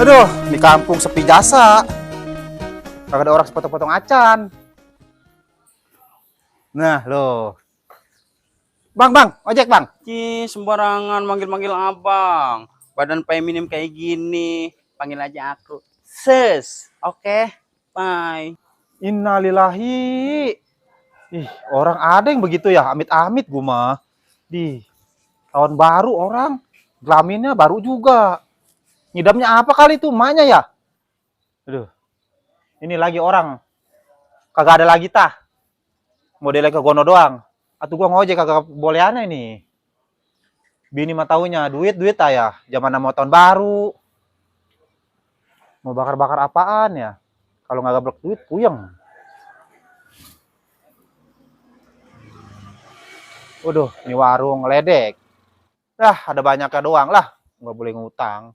Aduh, di kampung sepi jasa. Kagak ada orang sepotong-potong acan. Nah, loh. Bang, ojek bang. Sembarangan manggil-manggil abang. Badan feminim kayak gini. Panggil aja aku. Sis. Oke. Bye. Innalillahi. Ih, orang ada yang begitu ya, amit-amit gua mah. Di tahun baru orang, kelaminnya baru juga. Ngidamnya apa kali tuh, emaknya ya? Aduh, ini lagi orang. Kagak ada lagi tah. Modelnya ke gono doang. Atuh gua ngojek kagak boleh aneh nih. Bini mah taunya duit tah ya. Zaman mau tahun baru. Mau bakar-bakar apaan ya? Kalau nggak gablek duit, puyeng. Waduh, ini warung ngeledek. Ada banyaknya doang lah. Nggak boleh ngutang.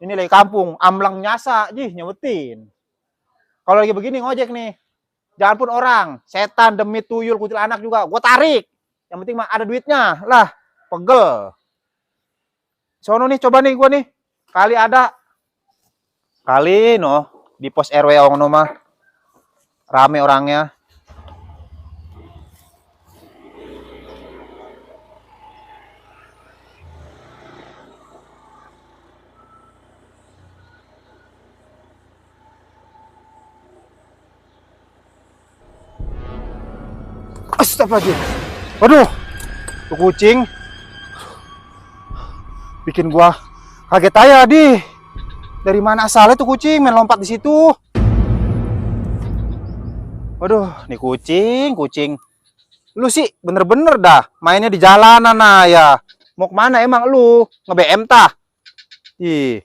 Ini lagi kampung, amblang nyasa, nyebutin. Kalau lagi begini ngojek nih, jangan pun orang, setan, demit, tuyul, kucil anak juga, gue tarik. Yang penting mah ada duitnya, lah, pegel. Sono nih, coba nih gue nih, kali ada. Kali di pos RW Ongno mah, rame orangnya. Astagfirullahaladzim. Waduh, tuh kucing bikin gua kaget aja di. Dari mana asalnya tuh kucing main lompat di situ? Waduh, nih kucing. Lu sih bener-bener dah mainnya di jalanan ya. Mau kemana emang lu? Nge-BM tah? Ih,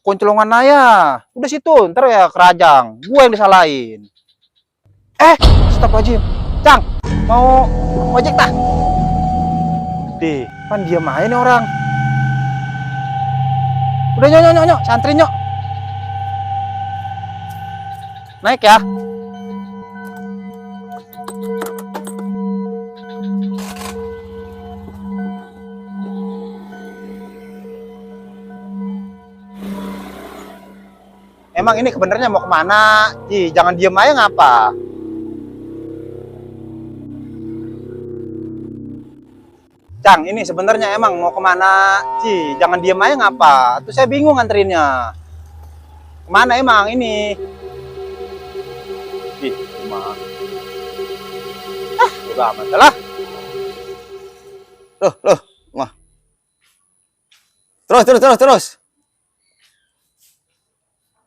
kuncelongan aja. Udah situ, ntar ya kerajang. Gua yang disalahin. Astagfirullahaladzim. Cang, mau ojek tah? Kan dia main nih orang. Udah nyok, santri nyok. Naik ya. Emang ini kebenernya mau kemana? Jangan diem aja ngapa? Cang, ini sebenarnya emang mau kemana? Jangan diem aja ngapa? Tuh saya bingung nganterinnya. Kemana emang ini? Cuma. Udah amat lah. Loh. Wah. Terus.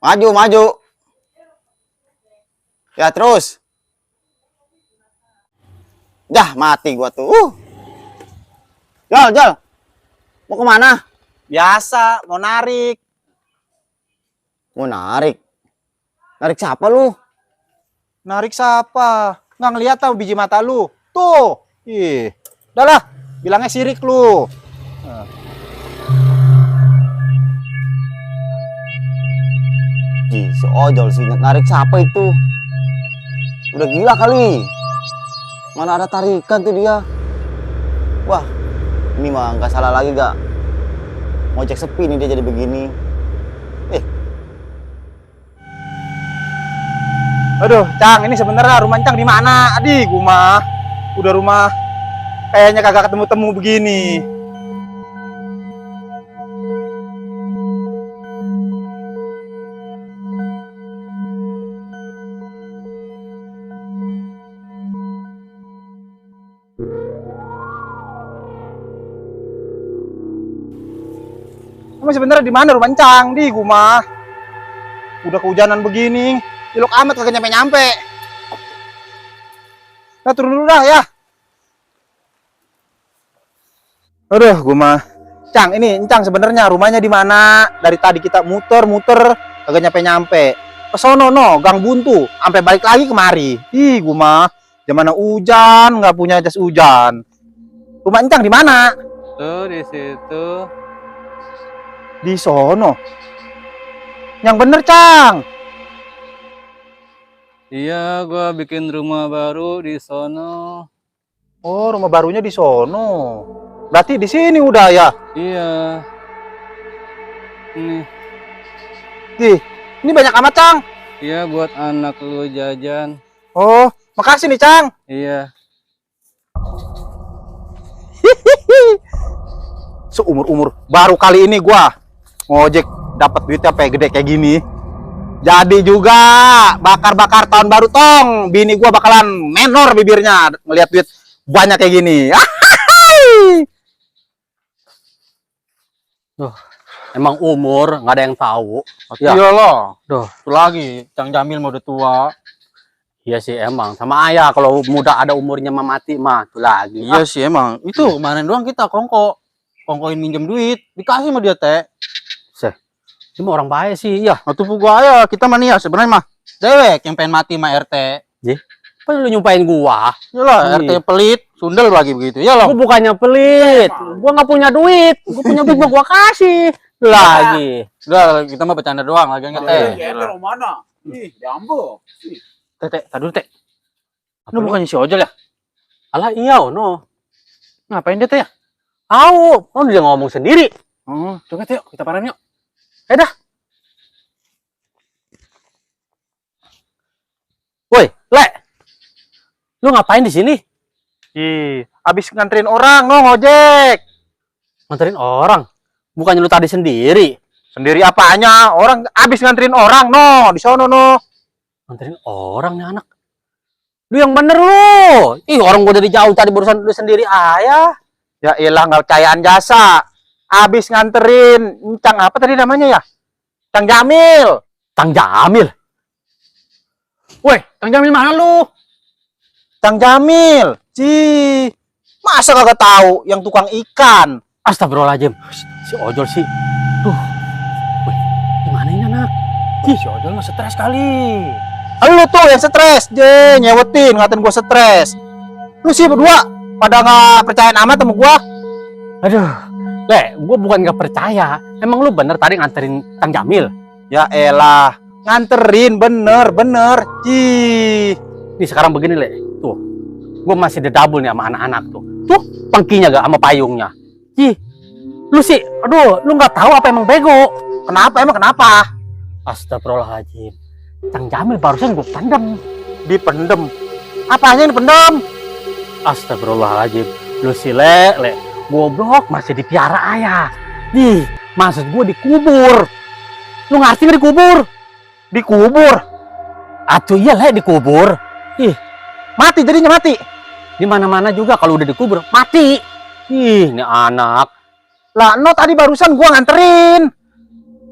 Maju. Ya, terus. Dah, mati gua tuh. Jal. Mau kemana? Biasa, mau narik. Mau narik? Narik siapa lu? Narik siapa? Nggak ngeliat tau biji mata lu. Tuh. Udah lah, bilangnya sirik lu. Si ojol sih, narik siapa itu? Udah gila kali. Mana ada tarikan tuh dia. Wah, ini mah nggak salah lagi gak? Ngojek sepi nih dia jadi begini. Aduh, Cang, ini sebenarnya rumah Cang di mana? Gua mah udah rumah kayaknya kagak ketemu-temu begini. Emang sebenarnya di mana rumah Cang? Gua mah udah kehujanan begini. Ilok amat kagak nyampe. Nah, turun dulu dah ya. Aduh, gua mah. Cang, ini Cang sebenarnya rumahnya di mana? Dari tadi kita muter kagak nyampe. Ke sono Gang Buntu, sampai balik lagi kemari. Gua mah zaman hujan, nggak punya jas hujan. Rumah Cang di mana? Tuh di situ. Di sono. Yang bener, Cang. Iya, gua bikin rumah baru di sono. Oh, rumah barunya di sono. Berarti di sini udah ya? Iya. Nih, Ih, ini banyak amat, Cang. iya buat anak lu jajan. Oh, makasih nih, Cang. Iya. Seumur-umur baru kali ini gua ngojek dapat duitnya gede kayak gini. Jadi juga bakar-bakar tahun baru tong. Bini gua bakalan menor bibirnya ngelihat duit banyak kayak gini. Emang umur nggak ada yang tahu. Ya. Iyalah. Duh. Itu lagi, Cang Jamil mau udah tua. Iya sih emang. Sama ayah kalau muda ada umurnya mah mati mah. Itu lagi. Iya sih emang. Itu kemarin doang kita kongkoin minjem duit, dikasih sama dia teh. Cuma orang baik sih. Iya. Waktu gua ya kita mah nih ya sebenarnya mah dewek yang pengen mati sama RT. Apa lu nyumpain gua? Iyalah, Iya. RT pelit, sundel lagi begitu. Iyalah. Gua bukannya pelit. Gua nggak punya duit. Gua punya duit mah gua kasih. Lagi. Udah, kita mah bercanda doang lagi nggak teh. Gendong mana? Ih, diambil. Teh, tadi dulu teh. Lu bukannya si Ojol ya? Alah iya no. Ngapain dia teh ya? Au, oh dia ngomong sendiri. Oh, coba teh yuk, kita parahin yuk. Dah. Woi, Le. Lu ngapain di sini? Ih, abis nganterin orang no ngojek. Nganterin orang. Bukannya lu tadi sendiri. Sendiri apanya? Orang abis nganterin orang no di sono no. Nganterin orang nih anak. Lu yang bener lu. Ih, orang gua dari jauh tadi barusan lu sendiri ayah. Ya ilah nggak percayaan jasa. Abis nganterin Cang apa tadi namanya ya? Cang Jamil. Kang Jamil. Woi, Cang Jamil mana lu? Cang Jamil. Cih. Masa kagak tahu yang tukang ikan? Astagfirullahaladzim. Si Ojol sih. Duh. Woi, gimana ini anak? Si Ojol mah stres kali. Lu tuh yang stres, nyewetin ngatain gua stres. Lu sih berdua pada nggak percayaan amat sama gua. Aduh. Le, gua bukan nggak percaya. Emang lu bener tadi nganterin Kang Jamil? Ya elah, nganterin bener. Cih. Nih sekarang begini, Le. Tuh. Gua masih dedabul nih sama anak-anak tuh. Tuh, pengkinya gak sama payungnya. Ih. Lu sih, aduh, lu nggak tahu apa emang bego. Kenapa emang kenapa? Astagfirullahaladzim. Kang Jamil barusan gua pendem. Dipendem. Apanya yang dipendem? Astagfirullahaladzim. Lu sih, Le. Goblok masih dipiara ayah. Nih, maksud gua dikubur. Lu ngerti nggak dikubur? Dikubur. Atuh iya, Le, dikubur. Ih, Mati jadinya mati. di mana-mana juga kalau udah dikubur mati. Ih, ini anak. Lah, no tadi barusan gua nganterin.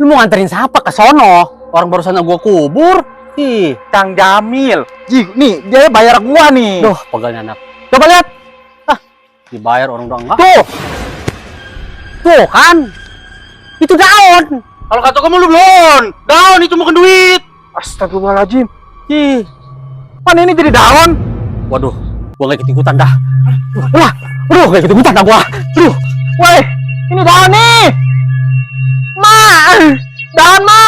Lu mau nganterin siapa ke sono? Orang barusan gua kubur. Ih, Cang Jamil. Jih, nih dia bayar gua nih. duh, pegalnya anak. Coba lihat. Dibayar orang doang enggak? Tuh. Tuh kan. Itu daun. Kalau kata kamu lu belum. Daun itu makan duit. Astagfirullahaladzim. Ih, Mana ini jadi daun? waduh, gua nggak ikut-ikutan dah. Wah, aduh, nggak ikut-ikutan dah gua. Aduh, Woi, ini daun nih. Ma, daun, Ma.